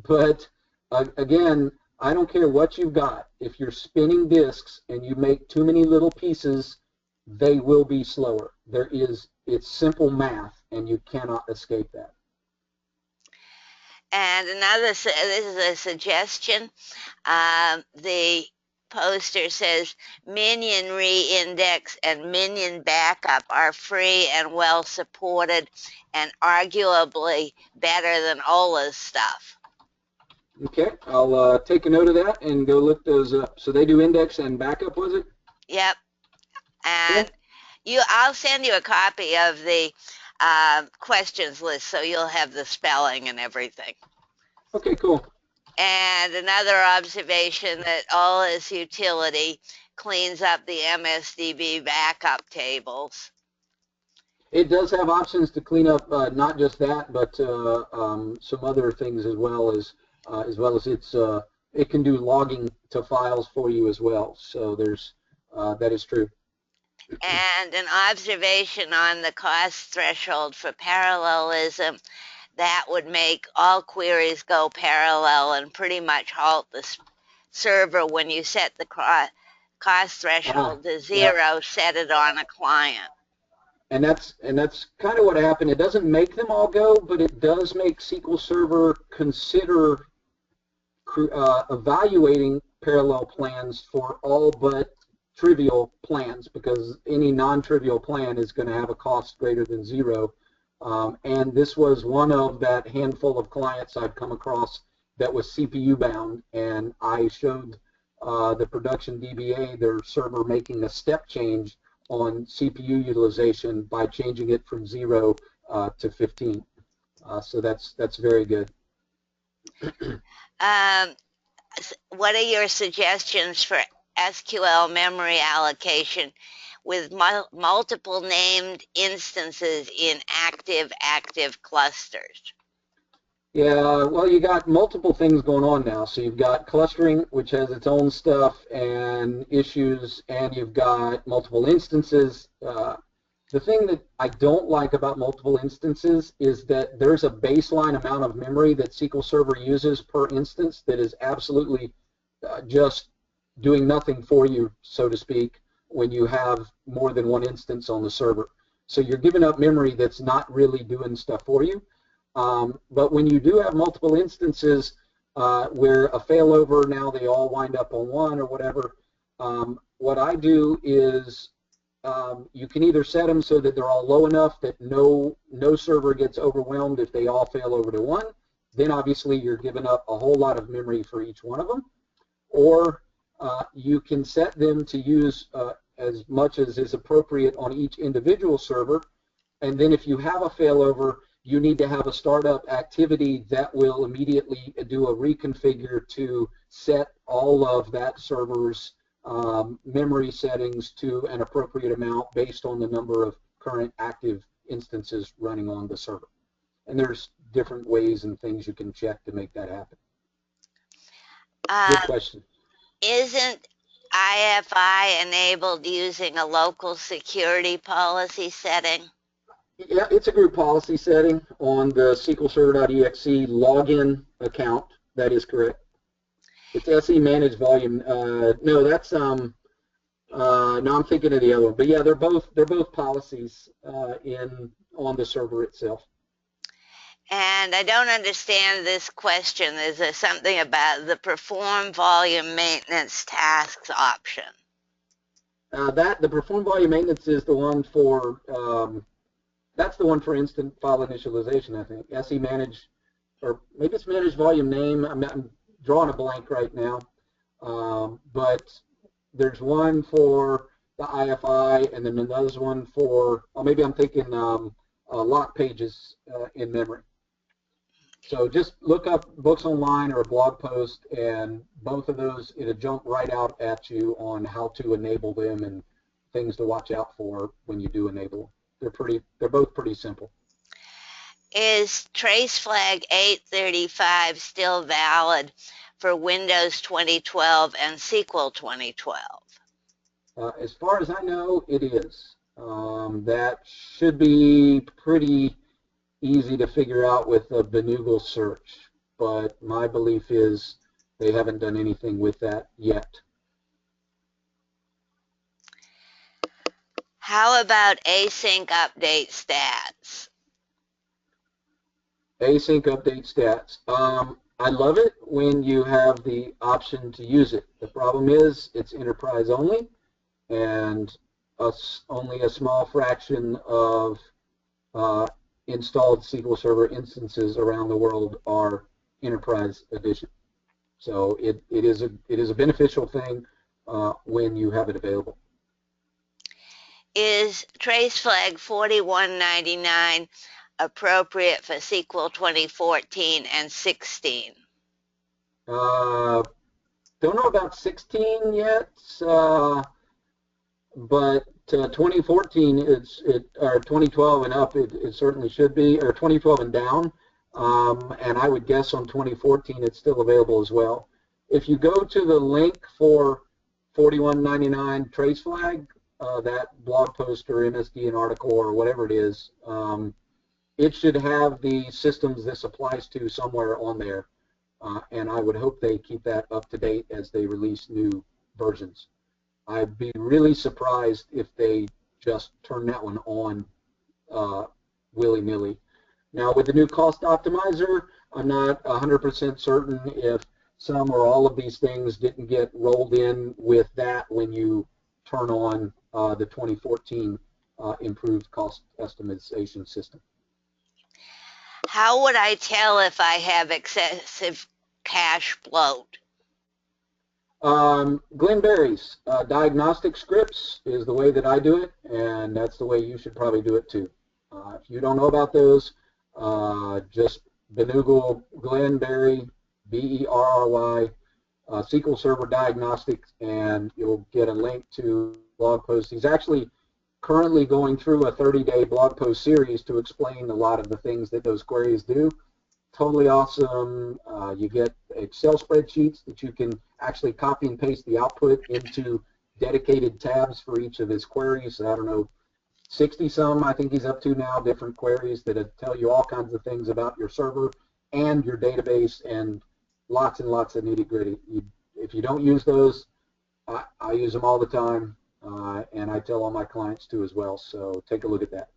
but again, I don't care what you've got. If you're spinning disks and you make too many little pieces, they will be slower. It's simple math, and you cannot escape that. And this is a suggestion. The poster says Minion Reindex and Minion Backup are free and well supported and arguably better than OLA's stuff. Okay, I'll take a note of that and go look those up. So they do index and backup, was it? Yep. And I'll send you a copy of the questions list so you'll have the spelling and everything. Okay, cool. And another observation that OLA's utility cleans up the MSDB backup tables. It does have options to clean up not just that, but some other things as well as it can do logging to files for you as well. So that is true. And an observation on the cost threshold for parallelism, that would make all queries go parallel and pretty much halt the server when you set the cost threshold to 0, set it on a client. And that's kind of what happened. It doesn't make them all go, but it does make SQL Server consider evaluating parallel plans for all but trivial plans, because any non-trivial plan is going to have a cost greater than 0. And this was one of that handful of clients I've come across that was CPU bound, and I showed the production DBA, their server making a step change on CPU utilization by changing it from 0 to 15. So that's very good. What are your suggestions for SQL memory allocation with multiple named instances in active clusters? Yeah, well, you got multiple things going on now. So you've got clustering, which has its own stuff and issues, and you've got multiple instances. The thing that I don't like about multiple instances is that there's a baseline amount of memory that SQL Server uses per instance that is absolutely just doing nothing for you, so to speak, when you have more than one instance on the server. So you're giving up memory that's not really doing stuff for you. But when you do have multiple instances where a failover, now they all wind up on one or whatever, what I do is you can either set them so that they're all low enough that no server gets overwhelmed if they all fail over to one. Then obviously you're giving up a whole lot of memory for each one of them. Or you can set them to use as much as is appropriate on each individual server. And then if you have a failover, you need to have a startup activity that will immediately do a reconfigure to set all of that server's memory settings to an appropriate amount based on the number of current active instances running on the server. And there's different ways and things you can check to make that happen. Good question. Isn't IFI enabled using a local security policy setting? Yeah, it's a group policy setting on the SQL Server.exe login account. That is correct. It's SE manage volume. No, that's no, I'm thinking of the other one. But yeah, they're both policies on the server itself. And I don't understand this question. Is there something about the perform volume maintenance tasks option? The perform volume maintenance is the one for that's the one for instant file initialization, I think. SE manage, or maybe it's manage volume name. I'm drawing a blank right now. But there's one for the IFI, and then another one for, oh, maybe I'm thinking lock pages in memory. So just look up books online or a blog post, and both of those, it'll jump right out at you on how to enable them and things to watch out for when you do enable them. They're both pretty simple. Is trace flag 835 still valid for Windows 2012 and SQL 2012? As far as I know, it is. That should be pretty easy to figure out with a Benoogle search, but my belief is they haven't done anything with that yet. How about async update stats? Async update stats. I love it when you have the option to use it. The problem is it's enterprise only, and only a small fraction of installed SQL Server instances around the world are enterprise edition. So it is a beneficial thing when you have it available. Is trace flag 4199 appropriate for SQL 2014 and 16? Don't know about 16 yet, but 2014 or 2012 and up it certainly should be, or 2012 and down, and I would guess on 2014 it's still available as well. If you go to the link for 4199 trace flag, that blog post or MSDN article or whatever it is, it should have the systems this applies to somewhere on there, and I would hope they keep that up to date as they release new versions. I'd be really surprised if they just turn that one on willy-nilly. Now with the new cost optimizer, I'm not 100% certain if some or all of these things didn't get rolled in with that when you turn on the 2014 improved cost estimation system. How would I tell if I have excessive cache bloat? Glenn Berry's diagnostic scripts is the way that I do it, and that's the way you should probably do it too. If you don't know about those, just Google Glenn Berry, B-E-R-R-Y, SQL Server Diagnostics, and you'll get a link to blog posts. He's actually currently going through a 30-day blog post series to explain a lot of the things that those queries do. Totally awesome. You get Excel spreadsheets that you can actually copy and paste the output into dedicated tabs for each of his queries. I don't know, 60 some I think he's up to now, different queries that tell you all kinds of things about your server and your database, and lots of nitty gritty. If you don't use those, I use them all the time, and I tell all my clients to as well, so take a look at that.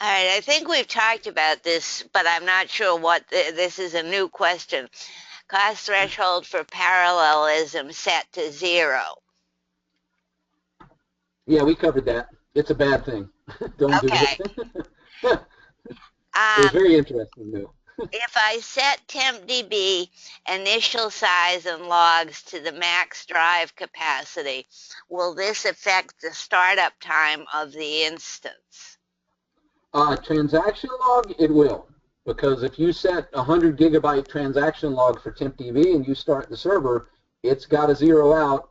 All right, I think we've talked about this, but I'm not sure what, this is a new question. Cost threshold for parallelism set to 0. Yeah, we covered that. It's a bad thing. Don't do Okay. it. It was very interesting, though. If I set tempdb initial size and logs to the max drive capacity, will this affect the startup time of the instance? Transaction log, it will. Because if you set a 100 gigabyte transaction log for tempdb and you start the server, it's got to zero out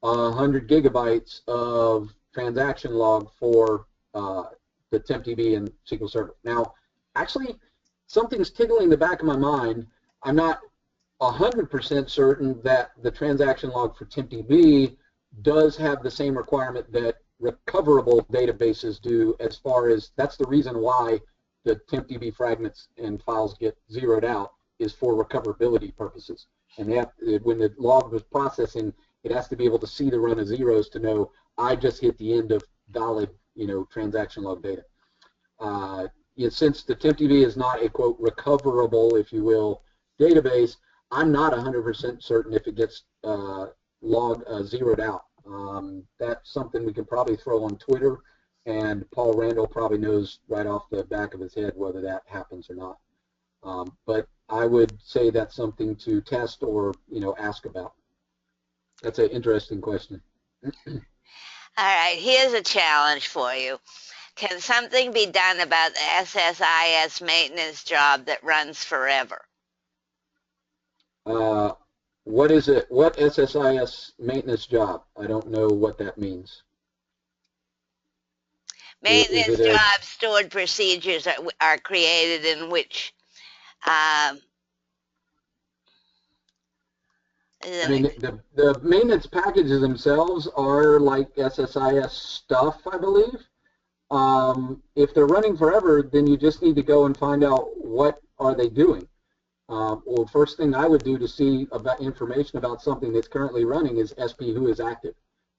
100 gigabytes of transaction log for the tempdb and SQL Server. Now, actually, something's tickling the back of my mind. I'm not 100% certain that the transaction log for tempdb does have the same requirement that recoverable databases do, as far as that's the reason why the tempdb fragments and files get zeroed out, is for recoverability purposes. And when the log was processing, it has to be able to see the run of zeros to know I just hit the end of valid, transaction log data. Since the tempdb is not a, quote, recoverable, if you will, database, I'm not 100% certain if it gets zeroed out. That's something we could probably throw on Twitter, and Paul Randall probably knows right off the back of his head whether that happens or not. But I would say that's something to test or ask about. That's an interesting question. All right, here's a challenge for you. Can something be done about the SSIS maintenance job that runs forever? What is it? What SSIS maintenance job? I don't know what that means. Maintenance jobs, stored procedures are created in which I mean, the maintenance packages themselves are like SSIS stuff, I believe. If they're running forever, then you just need to go and find out what are they doing. Well, first thing I would do to see about information about something that's currently running is SP who is active.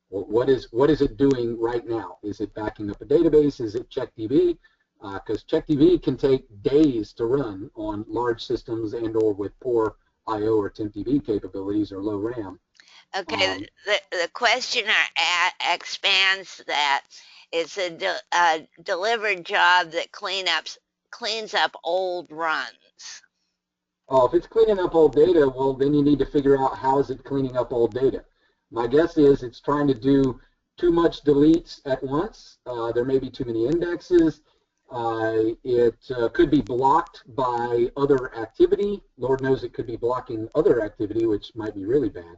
Well, what is it doing right now? Is it backing up a database? Is it CheckDB? Because CheckDB can take days to run on large systems and or with poor I/O or tempdb capabilities or low RAM. Okay, the questioner expands that. It's a delivered job that cleans up old runs. Oh, if it's cleaning up old data, well, then you need to figure out how is it cleaning up old data. My guess is it's trying to do too much deletes at once. There may be too many indexes. It could be blocked by other activity. Lord knows it could be blocking other activity, which might be really bad.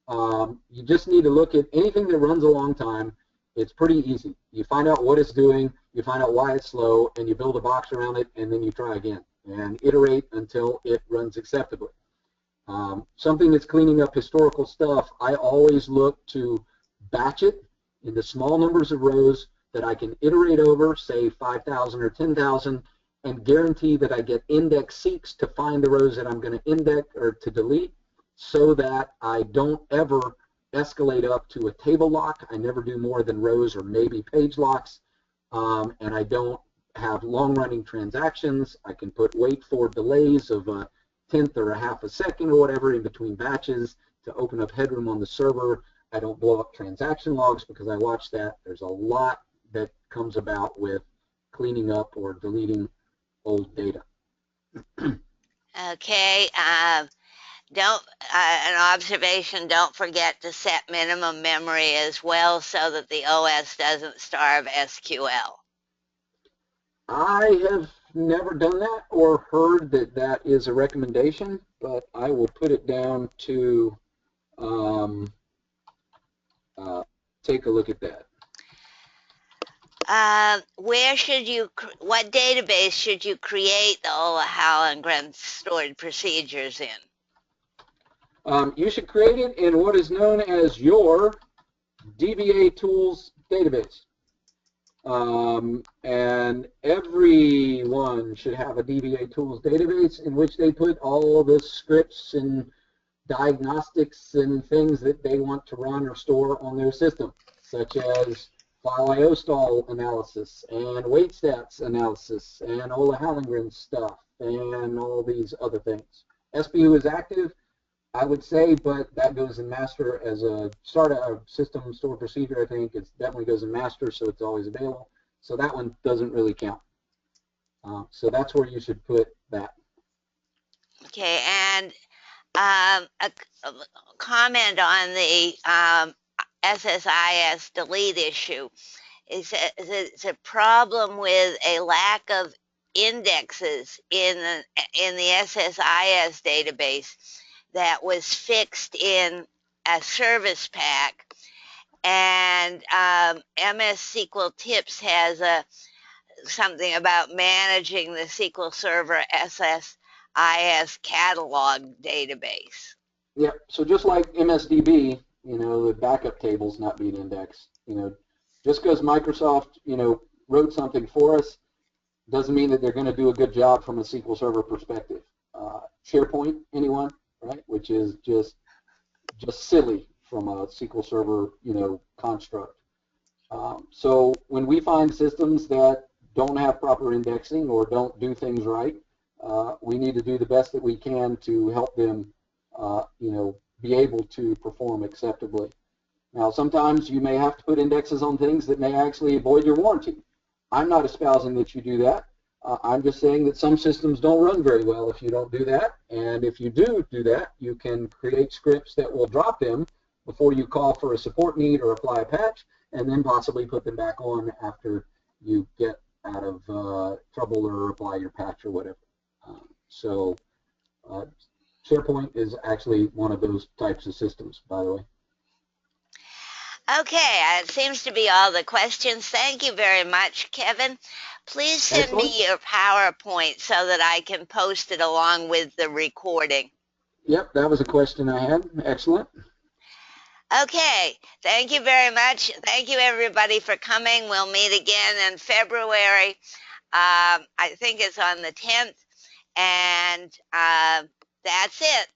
You just need to look at anything that runs a long time. It's pretty easy. You find out what it's doing, you find out why it's slow, and you build a box around it, and then you try again and iterate until it runs acceptably. Something that's cleaning up historical stuff, I always look to batch it into small numbers of rows that I can iterate over, say 5,000 or 10,000, and guarantee that I get index seeks to find the rows that I'm going to index or to delete, so that I don't ever escalate up to a table lock. I never do more than rows or maybe page locks, and I don't have long-running transactions. I can put wait for delays of a tenth or a half a second or whatever in between batches to open up headroom on the server. I don't blow up transaction logs because I watch that. There's a lot that comes about with cleaning up or deleting old data. Okay. An observation, don't forget to set minimum memory as well so that the OS doesn't starve SQL. I have never done that or heard that that is a recommendation, but I will put it down to take a look at that. What database should you create the O'Halloran stored procedures in? You should create it in what is known as your DBA tools database. And everyone should have a DBA tools database in which they put all the scripts and diagnostics and things that they want to run or store on their system, such as file IO stall analysis and wait stats analysis and O'Halloran stuff and all these other things. SBU is active, I would say, but that goes in master as a system store procedure. I think it definitely goes in master, so it's always available. So that one doesn't really count. So that's where you should put that. Okay, and a comment on the SSIS delete issue. It's a problem with a lack of indexes in the SSIS database that was fixed in a service pack, and MS SQL Tips has something about managing the SQL Server SSIS catalog database. Yeah, so just like MSDB, the backup tables not being indexed, just because Microsoft, wrote something for us doesn't mean that they're going to do a good job from a SQL Server perspective. SharePoint, anyone, right? Which is just silly from a SQL Server, construct. So when we find systems that don't have proper indexing or don't do things right, we need to do the best that we can to help them, be able to perform acceptably. Now, sometimes you may have to put indexes on things that may actually avoid your warranty. I'm not espousing that you do that. I'm just saying that some systems don't run very well if you don't do that. And if you do that, you can create scripts that will drop them before you call for a support need or apply a patch, and then possibly put them back on after you get out of trouble or apply your patch or whatever. So SharePoint is actually one of those types of systems, by the way. Okay, it seems to be all the questions. Thank you very much, Kevin. Please send me your PowerPoint so that I can post it along with the recording. Yep, that was a question I had. Excellent. Okay, thank you very much. Thank you, everybody, for coming. We'll meet again in February. I think it's on the 10th, and that's it.